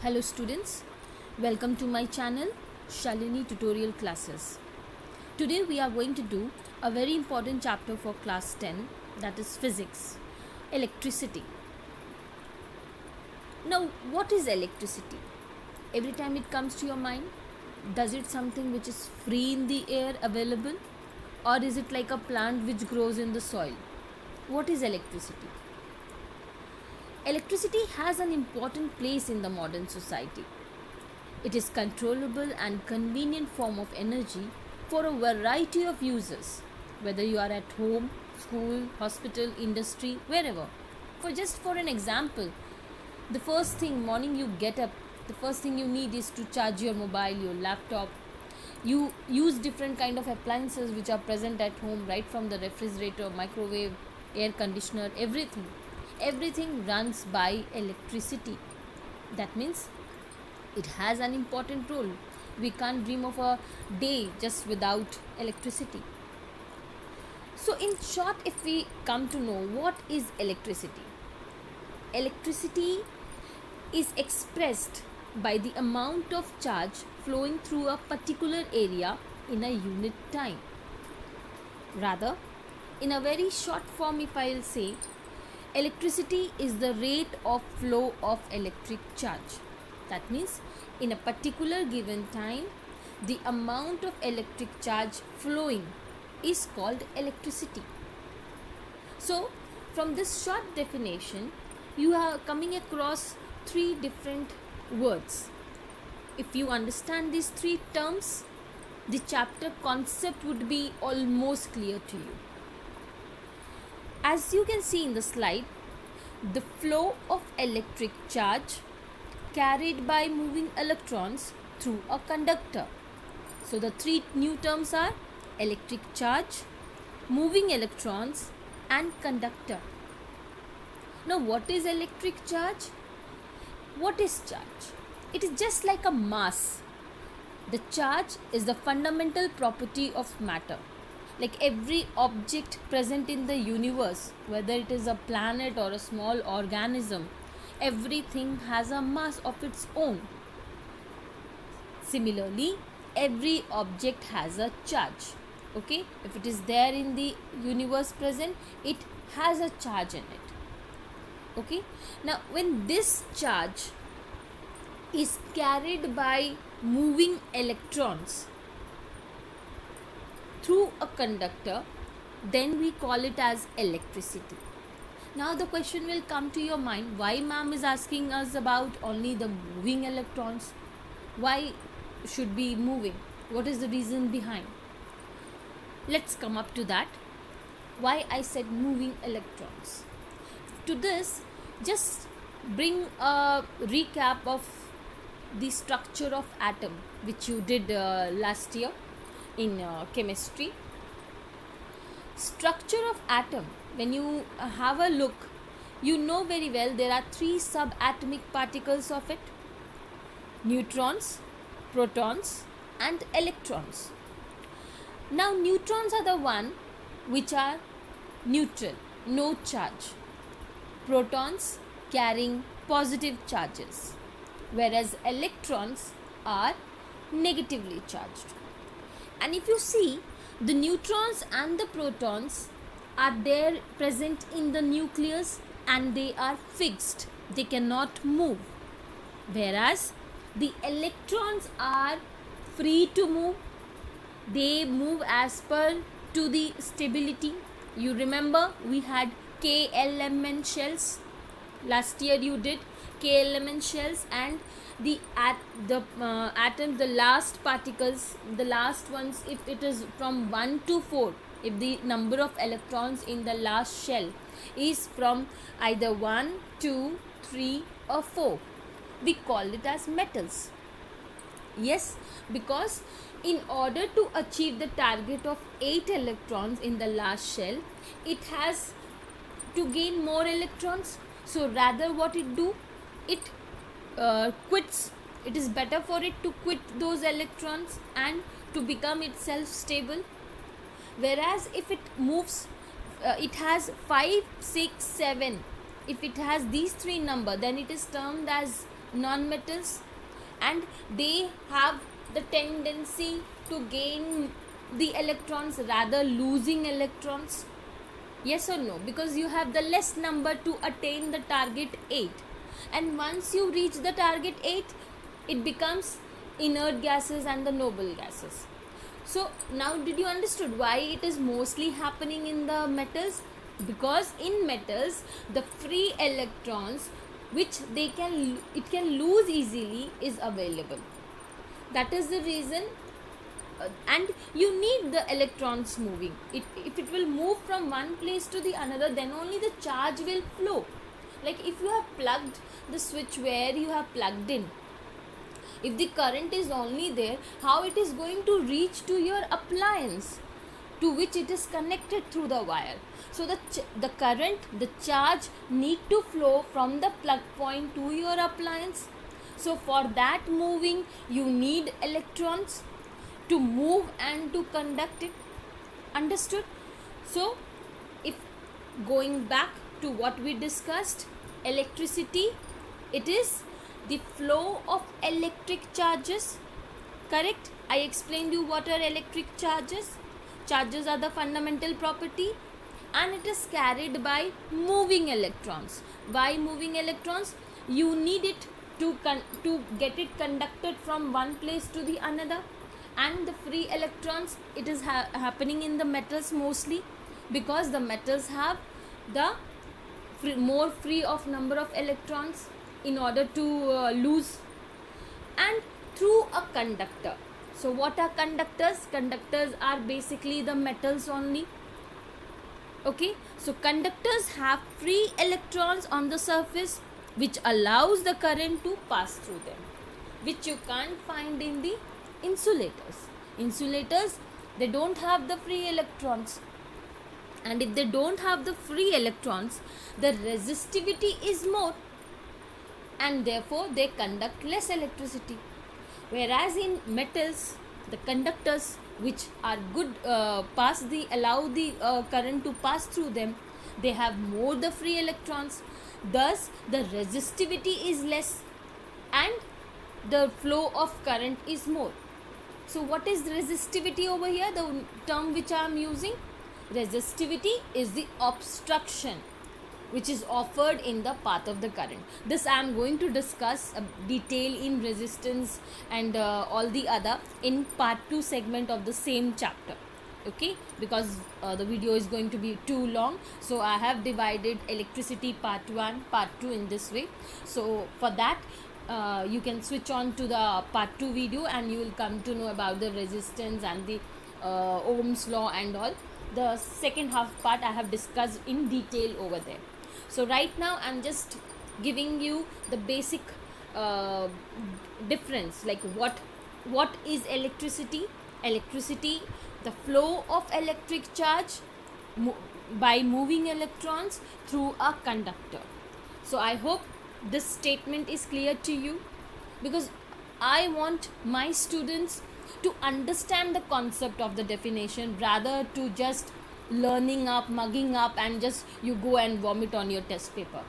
Hello students, welcome to my channel Shalini Tutorial Classes. Today we are going to do a very important chapter for class 10, that is physics, electricity. Now what is electricity? Every time it comes to your mind, does it something which is free in the air available, or is it like a plant which grows in the soil? What is electricity? Electricity has an important place in the modern society. It is controllable and convenient form of energy for a variety of uses, whether you are at home, school, hospital, industry, wherever. For an example, the first thing morning you get up, the first thing you need is to charge your mobile, your laptop. You use different kind of appliances which are present at home, right from the refrigerator, microwave, air conditioner, everything runs by electricity. That means it has an important role. We can't dream of a day just without electricity. So in short, if we come to know what is electricity, electricity is expressed by the amount of charge flowing through a particular area in a unit time. Rather, in a very short form, if I'll say, electricity is the rate of flow of electric charge. That means in a particular given time, the amount of electric charge flowing is called electricity. So from this short definition, you are coming across three different words. If you understand these three terms, the chapter concept would be almost clear to you. As you can see in the slide, the flow of electric charge carried by moving electrons through a conductor. So the three new terms are electric charge, moving electrons, and conductor. Now what is electric charge? What is charge? It is just like a mass. The charge is the fundamental property of matter. Like every object present in the universe, whether it is a planet or a small organism, everything has a mass of its own. Similarly, every object has a charge. Okay, if it is there in the universe present, it has a charge in it. Okay, now when this charge is carried by moving electrons through a conductor, then we call it as electricity. Now the question will come to your mind, why ma'am is asking us about only the moving electrons? Why should be moving? What is the reason behind? Let's come up to that. Why I said moving electrons. To this, just bring a recap of the structure of atom which you did last year in chemistry. Structure of atom, when you have a look, you know very well there are three subatomic particles of it: neutrons, protons, and electrons. Now neutrons are the one which are neutral, no charge. Protons carrying positive charges, whereas electrons are negatively charged. And if you see, the neutrons and the protons are there present in the nucleus and they are fixed, they cannot move, whereas the electrons are free to move. They move as per to the stability. You remember we had k element shells, last year you did k element shells, and the atom, the last particles, the last ones, if it is from 1 to 4, if the number of electrons in the last shell is from either 1, 2, 3 or 4, we call it as metals. Yes, because in order to achieve the target of 8 electrons in the last shell, it has to gain more electrons. So rather what it do, it quits. It is better for it to quit those electrons and to become itself stable. Whereas if it moves, it has 5, 6, 7. If it has these three number, then it is termed as non-metals, and they have the tendency to gain the electrons rather losing electrons? Yes or no? Because you have the less number to attain the target 8, and once you reach the target 8, it becomes inert gases and the noble gases. So now did you understood why it is mostly happening in the metals? Because in metals the free electrons which it can lose easily is available. That is the reason, and you need the electrons moving. If it will move from one place to the another, then only the charge will flow. Like if you have plugged the switch where you have plugged in, if the current is only there, how it is going to reach to your appliance to which it is connected through the wire? So the current, the charge need to flow from the plug point to your appliance. So for that moving, you need electrons to move and to conduct it. Understood? So if going back to what we discussed, electricity, it is the flow of electric charges. Correct? I explained you what are electric charges. Charges are the fundamental property, and it is carried by moving electrons. Why moving electrons? You need it to get it conducted from one place to the another. And the free electrons, it is happening in the metals mostly, because the metals have the more free of number of electrons in order to lose. And through a conductor. So what are conductors? Conductors are basically the metals only. Okay, so conductors have free electrons on the surface, which allows the current to pass through them, which you can't find in the insulators. Insulators, they don't have the free electrons, and if they don't have the free electrons, the resistivity is more, and therefore they conduct less electricity. Whereas in metals, the conductors which are good allow the current to pass through them, they have more the free electrons, thus the resistivity is less and the flow of current is more. So what is resistivity over here, the term which I am using? Resistivity is the obstruction which is offered in the path of the current. This I am going to discuss detail in resistance and all the other in part 2 segment of the same chapter. Okay, because the video is going to be too long, so I have divided electricity part 1, part 2 in this way. So for that you can switch on to the part 2 video and you will come to know about the resistance and the Ohm's law and all. The second half part I have discussed in detail over there. So right now I'm just giving you the basic difference, like what is electricity. Electricity, the flow of electric charge by moving electrons through a conductor. So I hope this statement is clear to you, because I want my students to understand the concept of the definition rather to just learning up, mugging up, and just you go and vomit on your test paper.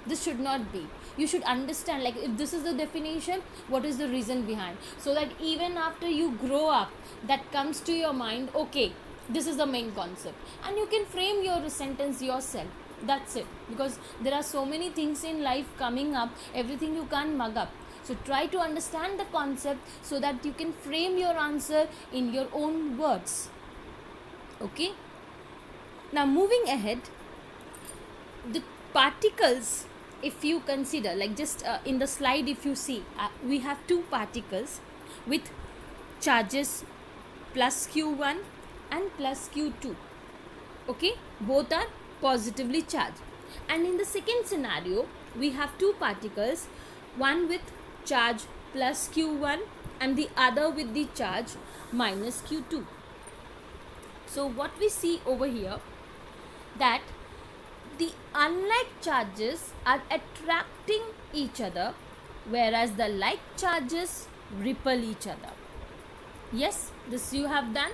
This should not be. You should understand, like, if this is the definition, what is the reason behind, so that even after you grow up, that comes to your mind, okay, this is the main concept, and you can frame your sentence yourself. That's it. Because there are so many things in life coming up, everything you can't mug up. So try to understand the concept so that you can frame your answer in your own words. Okay. Now moving ahead, the particles, if you consider, like just in the slide if you see, we have two particles with charges plus q1 and plus q2. Okay, both are positively charged. And in the second scenario, we have two particles, one with charge plus q1 and the other with the charge minus q2. So what we see over here, that the unlike charges are attracting each other, whereas the like charges repel each other. Yes, this you have done.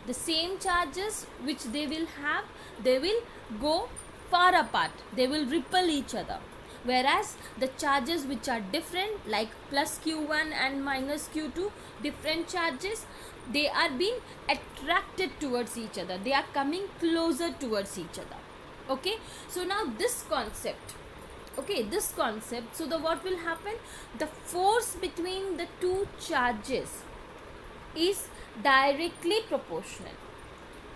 The same charges which they will have, they will go far apart, they will repel each other. whereas the charges which are different, like plus q1 and minus q2, different charges, they are being attracted towards each other, they are coming closer towards each other. Okay, so now this concept, so the what will happen, the force between the two charges is directly proportional,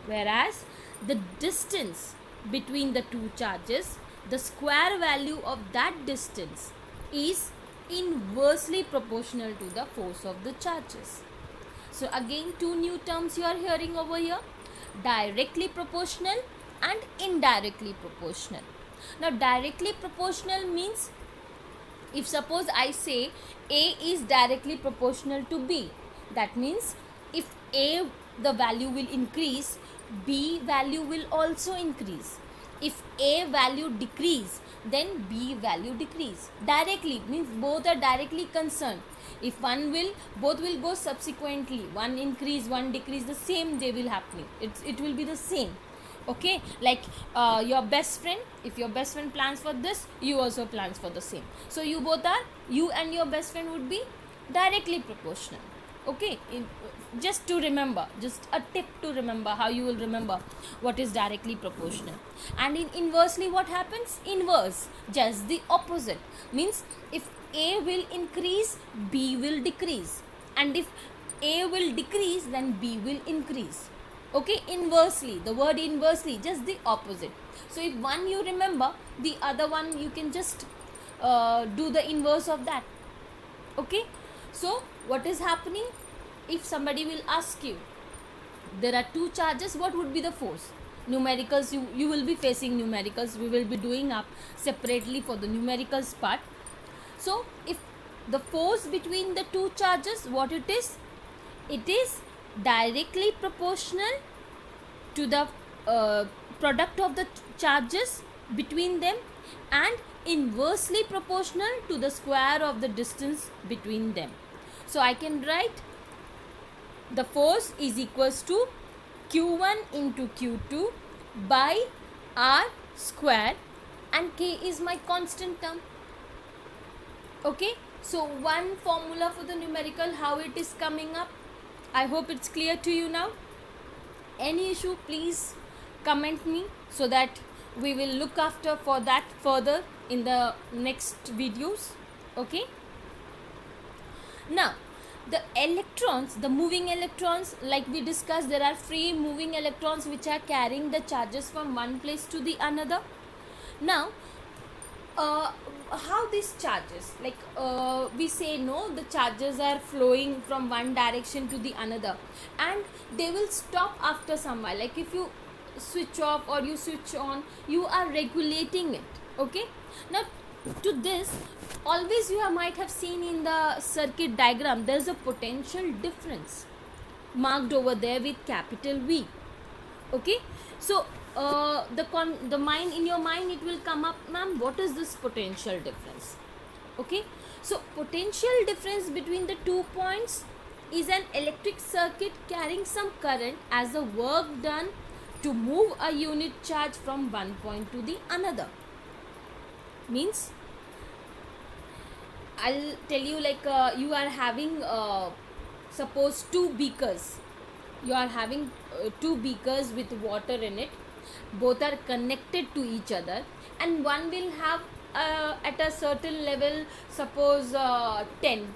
whereas the distance between the two charges, the square value of that distance is inversely proportional to the force of the charges. So again, two new terms you are hearing over here, directly proportional and indirectly proportional. Now directly proportional means, if suppose I say A is directly proportional to B, that means if A the value will increase, B value will also increase. If A value decrease, then B value decrease. Directly means both are directly concerned. If one will, both will go subsequently, one increase, one decrease, the same they will happening, it will be the same. Okay, like your best friend, if your best friend plans for this, you also plans for the same, so you and your best friend would be directly proportional. Okay, just to remember, just a tip to remember how you will remember what is directly proportional. And in inversely, what happens? Inverse, just the opposite, means if A will increase, B will decrease, and if A will decrease, then B will increase. Okay, inversely, the word inversely, just the opposite. So if one you remember, the other one you can just do the inverse of that. Okay, so what is happening, if somebody will ask you, there are two charges, what would be the force? Numericals, you will be facing numericals, we will be doing up separately for the numericals part. So if the force between the two charges, what it is directly proportional to the product of the charges between them, and inversely proportional to the square of the distance between them. So I can write the force is equals to q1 into q2 by r square, and k is my constant term. Okay, so one formula for the numerical, how it is coming up, I hope it's clear to you now. Any issue, please comment me, so that we will look after for that further in the next videos. Okay, now the electrons, the moving electrons, like we discussed, there are free moving electrons which are carrying the charges from one place to the another. Now how these charges, like we say, no, the charges are flowing from one direction to the another, and they will stop after some while, like if you switch off or you switch on, you are regulating it. Okay, now to this, always you might have seen in the circuit diagram, there is a potential difference marked over there with capital V. Okay, so the mind, in your mind it will come up, ma'am, what is this potential difference? Okay, so potential difference between the 2 points is an electric circuit carrying some current as the work done to move a unit charge from one point to the another. Means, I'll tell you, like you are having suppose two beakers, you are having two beakers with water in it, both are connected to each other, and one will have at a certain level, suppose 10,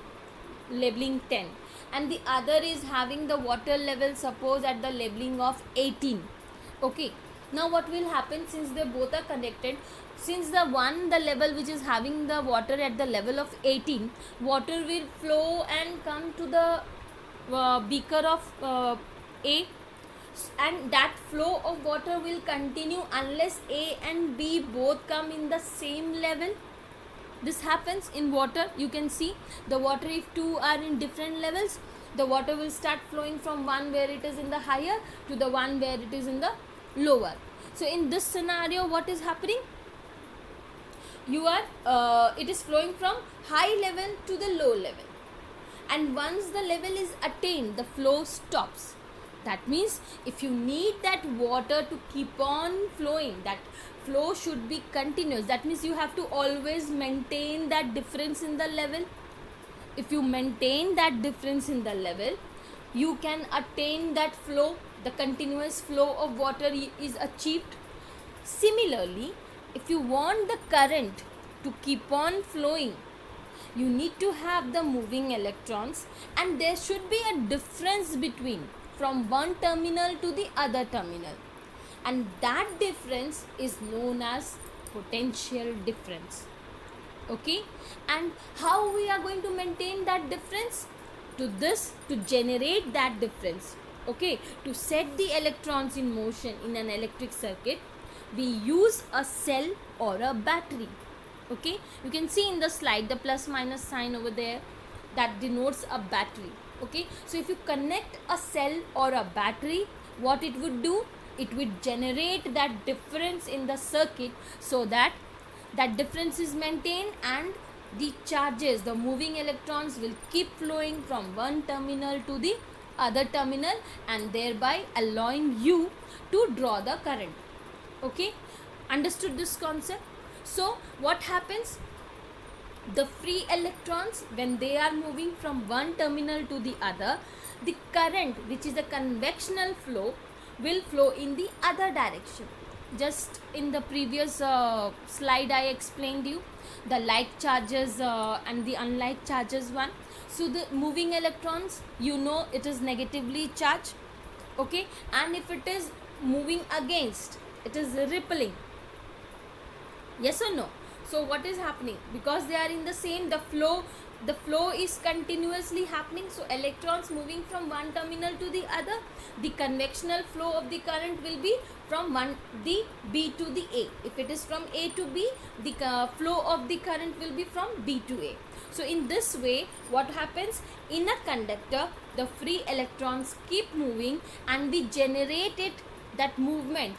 labeling 10, and the other is having the water level, suppose at the labeling of 18. Okay, now what will happen, since they both are connected, since the level which is having the water at the level of 18, water will flow and come to the beaker of A, and that flow of water will continue unless A and B both come in the same level. This happens in water. You can see the water, if two are in different levels, the water will start flowing from one where it is in the higher to the one where it is in the lower. So in this scenario, what is happening, it is flowing from high level to the low level, and once the level is attained, the flow stops. That means if you need that water to keep on flowing, that flow should be continuous. That means you have to always maintain that difference in the level. If you maintain that difference in the level, you can attain that flow. The continuous flow of water is achieved. Similarly, if you want the current to keep on flowing, you need to have the moving electrons, and there should be a difference between from one terminal to the other terminal, and that difference is known as potential difference. Okay, and how we are going to maintain that difference? To generate that difference, okay, to set the electrons in motion in an electric circuit, we use a cell or a battery. Okay, you can see in the slide the plus minus sign over there, that denotes a battery. Okay, so if you connect a cell or a battery, what it would do, it would generate that difference in the circuit, so that that difference is maintained, and the charges, the moving electrons, will keep flowing from one terminal to the other terminal, and thereby allowing you to draw the current. Okay, understood this concept? So what happens? The free electrons, when they are moving from one terminal to the other, the current, which is the convectional flow, will flow in the other direction. Just in the previous slide I explained you the like charges and the unlike charges one. So the moving electrons, you know, it is negatively charged. Okay, and if it is moving against, it is rippling. Yes or no? So what is happening? Because they are in the same, the flow is continuously happening. So electrons moving from one terminal to the other, the convectional flow of the current will be from the B to the A. If it is from A to B, the flow of the current will be from B to A. So in this way, what happens? In a conductor, the free electrons keep moving, and we generate that movement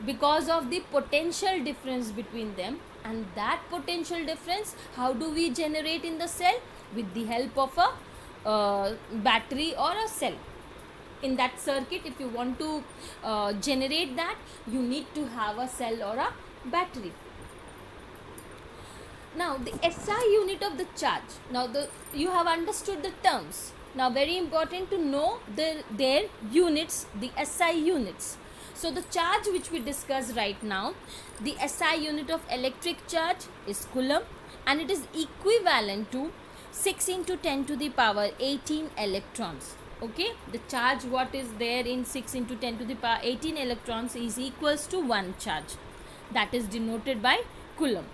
because of the potential difference between them. And that potential difference, how do we generate in the cell? With the help of a battery or a cell. In that circuit, if you want to generate that, you need to have a cell or a battery. Now the SI unit of the charge. Now you have understood the terms. Now very important to know their units, the SI units. So the charge which we discussed right now, the SI unit of electric charge is Coulomb, and it is equivalent to 6 into 10 to the power 18 electrons. Okay, the charge what is there in 6 into 10 to the power 18 electrons is equals to 1 charge. That is denoted by Coulomb.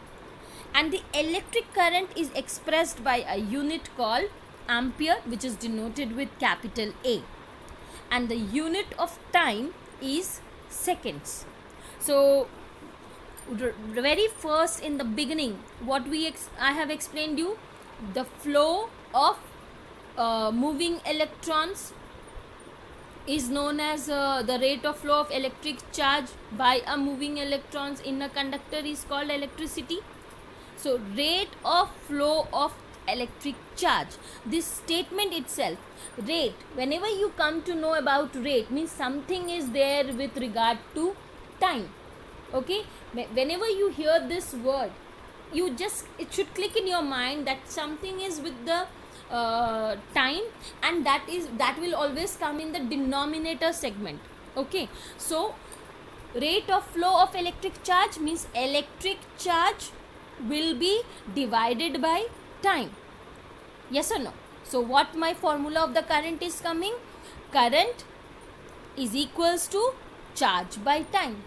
And the electric current is expressed by a unit called ampere, which is denoted with capital A. And the unit of time is seconds. So very first, in the beginning, what I have explained you, the flow of moving electrons is known as the rate of flow of electric charge by a moving electrons in a conductor is called electricity. So rate of flow of electric charge, this statement itself, rate, whenever you come to know about rate, means something is there with regard to time. Okay, whenever you hear this word, it should click in your mind that something is with the time, and that will always come in the denominator segment. Okay, so rate of flow of electric charge means electric charge will be divided by time. Yes or no? So what my formula of the current is coming? Current is equals to charge by time.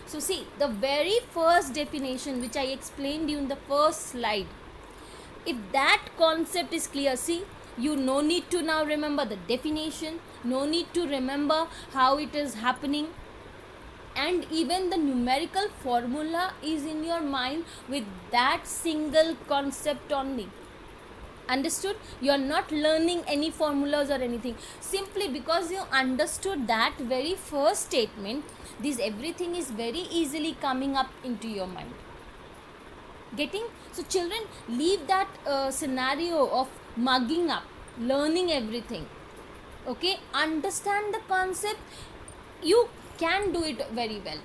So see, the very first definition which I explained you in the first slide, if that concept is clear, see, you no need to now remember the definition, no need to remember how it is happening, and even the numerical formula is in your mind with that single concept only. Understood? You are not learning any formulas or anything. Simply because you understood that very first statement, everything is very easily coming up into your mind. Getting? So children, leave that scenario of mugging up, learning everything. Okay? Understand the concept. You can do it very well.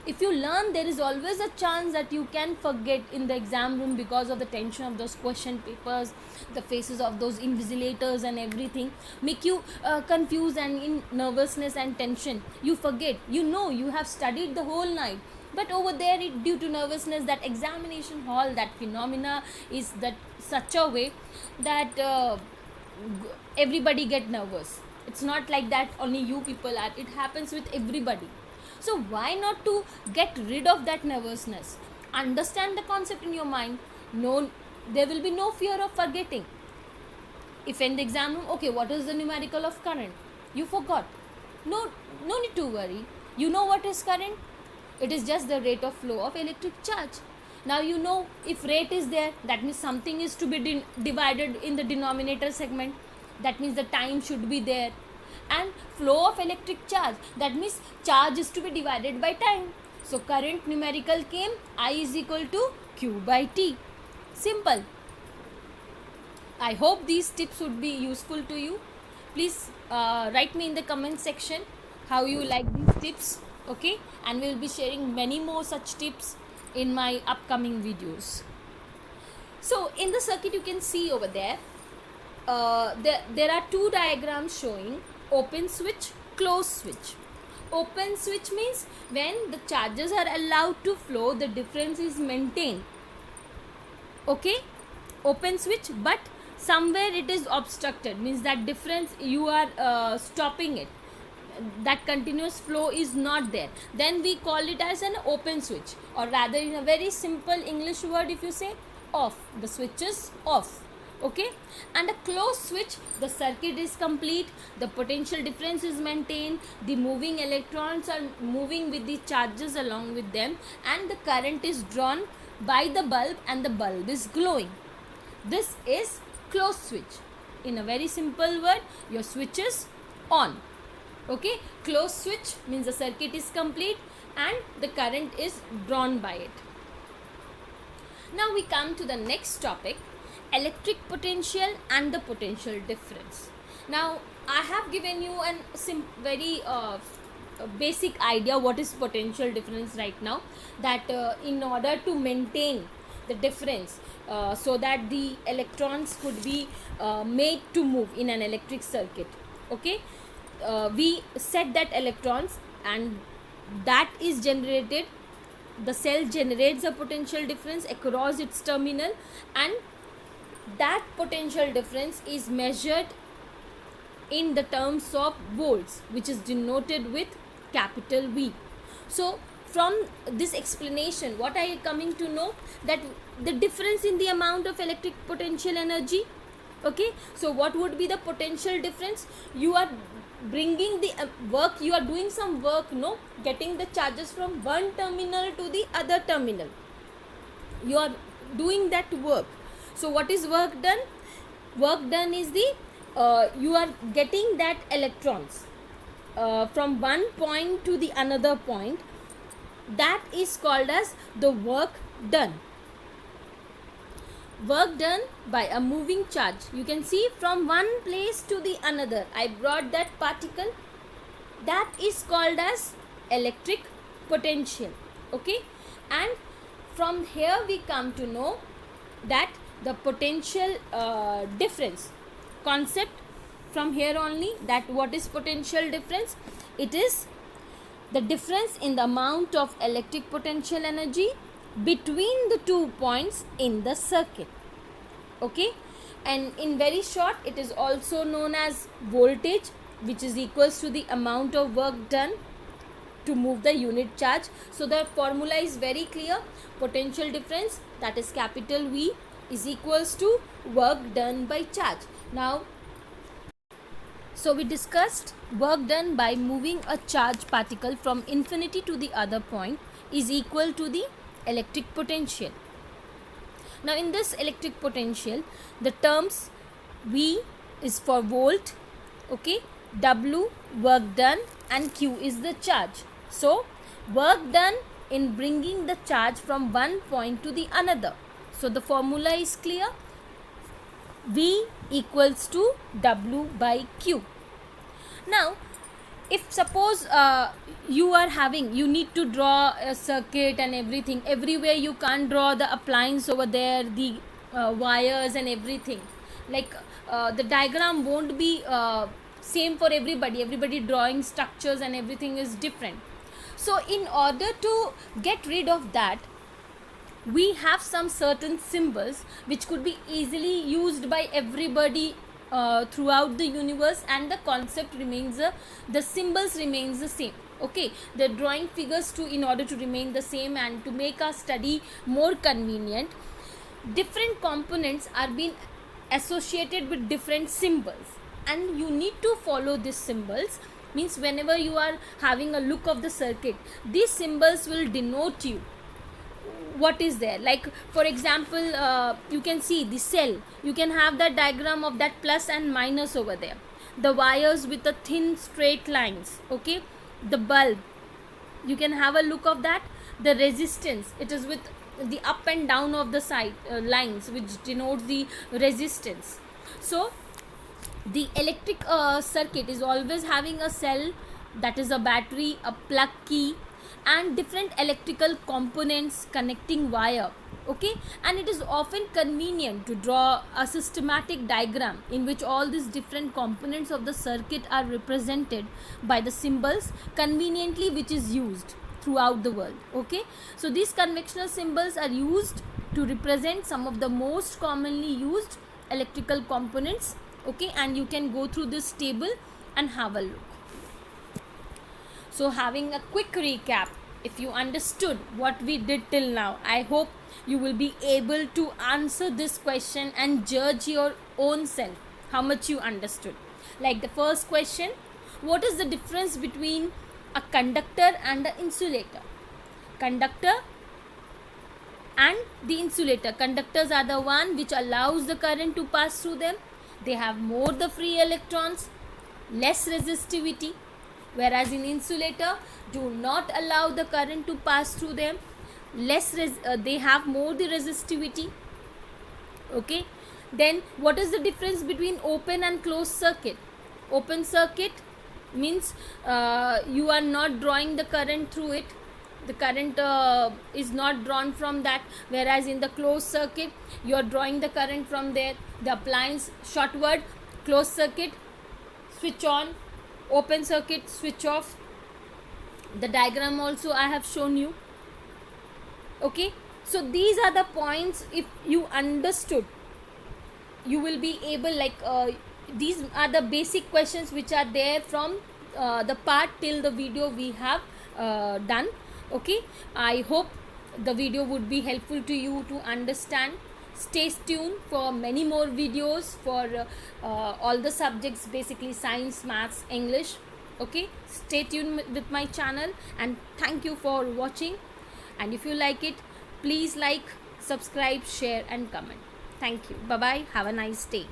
If you learn, there is always a chance that you can forget in the exam room because of the tension of those question papers, the faces of those invigilators and everything make you confused and in nervousness and tension. You forget, you know you have studied the whole night, but over there due to nervousness, that examination hall, that phenomena is that such a way that everybody get nervous. It's not like that only you people are, it happens with everybody. So why not to get rid of that nervousness, understand the concept in your mind. No, there will be no fear of forgetting. If in the exam room, okay, what is the numerical of current, you forgot, no need to worry. You know what is current, it is just the rate of flow of electric charge. Now you know if rate is there, that means something is to be divided in the denominator segment, that means the time should be there. And flow of electric charge, that means charge is to be divided by time. So current numerical came, I is equal to Q by T. Simple. I hope these tips would be useful to you. Please write me in the comment section how you like these tips, okay? And we'll be sharing many more such tips in my upcoming videos. So in the circuit you can see over there, there are two diagrams showing open switch, closed switch. Open switch means when the charges are allowed to flow, the difference is maintained, okay? Open switch, but somewhere it is obstructed, means that difference you are stopping it, that continuous flow is not there, then we call it as an open switch, or rather in a very simple English word, if you say off, the switch is off, okay? And a closed switch, the circuit is complete, the potential difference is maintained, the moving electrons are moving with the charges along with them, and the current is drawn by the bulb and the bulb is glowing. This is closed switch. In a very simple word, your switch is on, okay? Closed switch means the circuit is complete and the current is drawn by it. Now we come to the next topic, electric potential and the potential difference. Now I have given you an very basic idea what is potential difference right now, that in order to maintain the difference so that the electrons could be made to move in an electric circuit, okay, we set that electrons and that is generated, the cell generates a potential difference across its terminal, and that potential difference is measured in the terms of volts, which is denoted with capital V. So from this explanation, what I am coming to know, that the difference in the amount of electric potential energy, okay? So what would be the potential difference? You are bringing the work, you are doing some work, no, getting the charges from one terminal to the other terminal, you are doing that work. So what is work done? Work done is the you are getting that electrons from one point to the another point, that is called as the work done. Work done by a moving charge, you can see from one place to the another, I brought that particle, that is called as electric potential, okay? And from here we come to know that the potential difference concept from here only, that what is potential difference? It is the difference in the amount of electric potential energy between the 2 points in the circuit, okay? And in very short, it is also known as voltage, which is equals to the amount of work done to move the unit charge. So the formula is very clear, potential difference, that is capital V, is equals to work done by charge. Now, so we discussed work done by moving a charged particle from infinity to the other point is equal to the electric potential. Now in this electric potential, the terms V is for volt, okay, W work done, and Q is the charge. So work done in bringing the charge from one point to the another. So the formula is clear, V equals to W by Q. Now if suppose you need to draw a circuit and everything, everywhere you can't draw the appliance over there, the wires and everything, like the diagram won't be same for everybody drawing structures and everything is different. So in order to get rid of that, we have some certain symbols which could be easily used by everybody throughout the universe, and the concept remains the symbols remains the same. Okay, the drawing figures to in order to remain the same and to make our study more convenient, different components are being associated with different symbols, and you need to follow these symbols. Means whenever you are having a look of the circuit, these symbols will denote you what is there. Like for example, you can see the cell, you can have the diagram of that plus and minus over there, the wires with the thin straight lines. Okay, the bulb, you can have a look of that. The resistance, it is with the up and down of the side lines which denotes the resistance. So the electric circuit is always having a cell, that is a battery, a plug key, and different electrical components connecting wire. Okay, and it is often convenient to draw a systematic diagram in which all these different components of the circuit are represented by the symbols conveniently, which is used throughout the world. Okay, so these conventional symbols are used to represent some of the most commonly used electrical components. Okay, and you can go through this table and have a look. So having a quick recap, if you understood what we did till now, I hope you will be able to answer this question and judge your own self how much you understood. Like the first question, what is the difference between a conductor and an insulator? Conductor and the insulator. Conductors are the one which allows the current to pass through them. They have more the free electrons, less resistivity, whereas in insulator do not allow the current to pass through them, they have more the resistivity. Okay, then what is the difference between open and closed circuit? Open circuit means you are not drawing the current through it, the current is not drawn from that, whereas in the closed circuit you are drawing the current from there. The appliance, short word, closed circuit switch on, open circuit switch off. The diagram also I have shown you. Okay, so these are the points. If you understood, you will be able, like these are the basic questions which are there from the part till the video we have done. Okay, I hope the video would be helpful to you to understand. Stay tuned for many more videos for all the subjects, basically science, maths, English. Okay, stay tuned with my channel, and thank you for watching. And if you like it, please like, subscribe, share and comment. Thank you. Bye bye. Have a nice day.